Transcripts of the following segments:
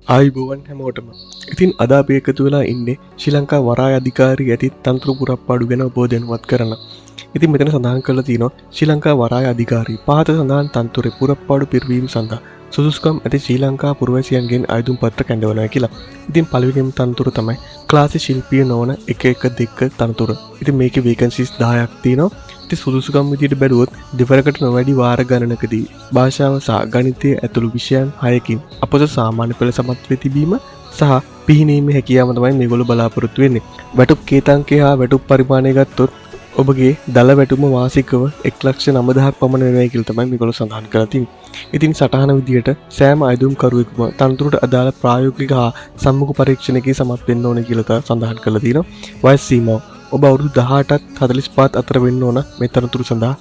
ආයුබෝවන් හැමෝටම. ඉතින් අද අපි එකතු වෙලා ඉන්නේ ශ්‍රී ලංකා වරාය අධිකාරිය ඇති තනතුරු පුරප්පාඩු ගැන ඔබ දැනුවත් කරන්න. ඉතින් මෙතන සඳහන් කරලා තියෙනවා ශ්‍රී ලංකා වරාය අධිකාරිය පහත සඳහන් තනතුරේ පුරප්පාඩු පිරවීම සඳහා සුදුසුකම් ඇති ශ්‍රී ලංකා පුරවැසියන්ගෙන් අයදුම් පත්‍ර කැඳවනවා කියලා. ඉතින් පළවෙනිම තනතුර තමයි ක්ලාස් ශිල්පිය නොවන 112 තනතුර. ඉතින් මේකේ වේකන්සිස් 10ක් තියෙනවා. සුදුසුකම් විදියට බැලුවොත් දෙවරකට නොවැඩි වාර ගණනකදී භාෂාව සහ ගණිතය ඇතුළු විෂයන් 6කින් අපොස සාමාන්‍ය පෙළ සමත් වෙ තිබීම සහ පිහිනීමේ හැකියාව තමයි මේගොල්ලෝ බලාපොරොත්තු වෙන්නේ. වැටුප් කේතාංකය හා වැටුප් පරිමාණය ගත්තොත් ඔබගේ දල වැටුම මාසිකව 1,90,000ක් පමණ වෙනවා කියලා තමයි මේගොල්ලෝ සඳහන් කරලා තියෙන්නේ. ඉතින් සටහන විදියට සෑම අයදුම්කරුවෙකුම තනතුරට අදාළ ප්‍රායෝගික හා සම්මුඛ පරීක්ෂණයකින් සමත් වෙන්න ඕනේ කියලා සඳහන් කරලා තියෙනවා. වයස් සීමාව ඔබ අවුරුදු 18ත් 45ත් අතර වෙන්න ඕන මේ තනතුරු සඳහා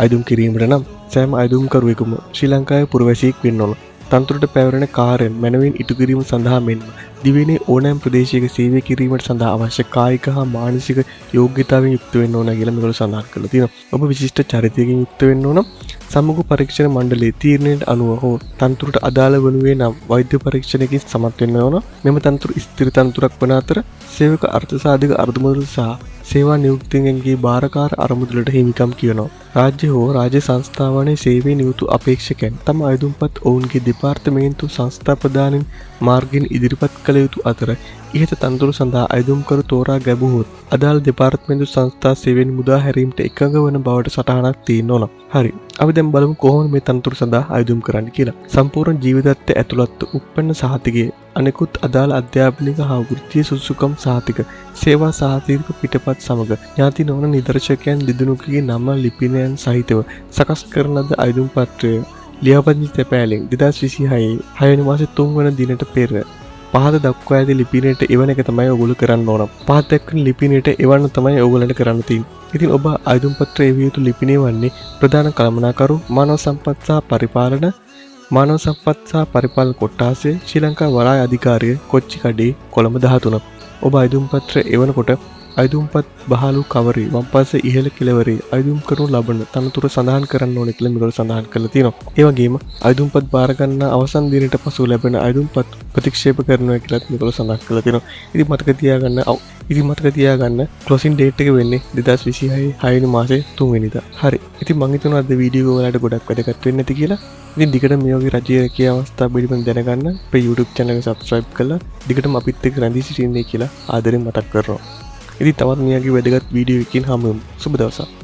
අයදුම් කිරීමට නම් සෑම අයදුම්කරුවෙකුම ශ්‍රී ලංකාවේ පුරවැසියෙක් වෙන්න ඕන. තනතුරට පැවරෙන කාර්යයන් මැනවින් ඉටු කිරීම සඳහා මෙන්ම දිවයිනේ ඕනෑම ප්‍රදේශයක සේවය කිරීමට සඳහා අවශ්‍ය කායික හා මානසික යෝග්‍යතාවයෙන් යුක්ත වෙන්න ඕන කියලා මේගොල්ලෝ සඳහන් කරලා තියෙනවා. ඔබ විශිෂ්ට චරිතයකින් යුක්ත වෙන්න ඕන. සම්මුඛ පරීක්ෂණ මණ්ඩලයේ තීරණයට අනුව හෝ තනතුරට අදාළ වනුයේ නම් වෛද්‍ය පරීක්ෂණයකින් සමත් වෙන්න ඕන. මෙම තනතුරු ස්ථිර තනතුරක් වන අතර සේවක අර්ථසාධක අර්ධමුදල් සහ සේවා නියුක්තියන්ගේ භාරකාර අරමුදලට හිමිකම් කියනවා. රාජ්‍ය හෝ රාජ්‍ය සංස්ථාවනේ සේවයේ නියුතු අපේක්ෂකයන් තම අයදුම්පත් ඔවුන්ගේ දෙපාර්තමේන්තු සංස්ථා ප්‍රධානීන් මාර්ගයෙන් ඉදිරිපත් කළ යුතු අතර ඉහත තනතුරු සඳහා අයදුම්කරු තෝරා ගැබුවොත් අදාළ දෙපාර්තමේන්තු සංස්ථා සේවයෙන් මුදා හැරීමට එකඟ වන බවට සටහනක් තියෙන්න ඕන. හරි. අපි දැන් බලමු කොහොමද මේ තනතුරු සඳහා අයදුම් කරන්න කියලා. සම්පූර්ණ ජීවිතත්වයේ ඇතුළත් උප්පන්න සහතිකයේ අනෙකුත් අදාළ අධ්‍යාපනික හා වෘත්තීය සුසුකම් සහතික සේවා සහතික පිටපත් සමග ඥාති නොවන නිදර්ශකයන් දෙදෙනෙකුගේ නම ලිපිනයන් සහිතව සකස් කරන ලද අයදුම් පත්‍රය ලියාපදිංචි තැපෑලෙන් 2026 6 වෙනි මාසේ 3 වන දිනට පෙර පහත දක්වා ඇති ලිපිනයට එවන එක තමයි ඔයගොල්ලෝ කරන්න ඕන. පහත දක්වන ලිපිනයට එවන්න තමයි ඔයගොල්ලන්ට කරන්න තියෙන්නේ. ඉතින් ඔබ අයදුම් පත්‍රය එවිය යුතු ලිපිනය වන්නේ ප්‍රධාන කළමනාකරු මානව සම්පත් සහ පරිපාලන කොට්ටාසය ශ්‍රී ලංකා වරාය අධිකාරිය කොච්චිකඩේ කොළඹ 13. ඔබ අයදුම් පත්‍රය එවනකොට අයදුම්පත් බහලු කවරේ වම් පස්සේ ඉහළ කෙළවරේ අයදුම් කරනු ලබන තනතුර සඳහන් කරන්න ඕනේ කියලා මේගොල්ලෝ සඳහන් කරලා තියෙනවා. ඒ වගේම අයදුම්පත් බාර ගන්න අවසන් දිනට පසු ලැබෙන අයදුම්පත් ප්‍රතික්ෂේප කරනවා කියලාත් මේගොල්ලෝ සඳහන් කරලා තියෙනවා. ඉතින් මතක තියාගන්න ක්ලොසින් ඩේට් එක වෙන්නේ 2026 6 වෙනි මාසේ 3 වෙනිදා. හරි. ඉතින් මම හිතනවා අද වීඩියෝ එක ඔයාලට ගොඩක් වැදගත් වෙන්න ඇති කියලා. ඉතින් දිගට මේ වගේ රජයේ රැකියාව අවස්ථා පිළිබඳව දැනගන්න අපේ YouTube channel එක subscribe කරලා දිගටම අපිත් එක්ක රැඳී සිටින්නේ කියලා ආදරෙන් මතක් කරනවා. ඉතින් තවත් මේ වගේ වැදගත් වීඩියෝ එකකින් හමු වෙමු. සුබ දවසක්.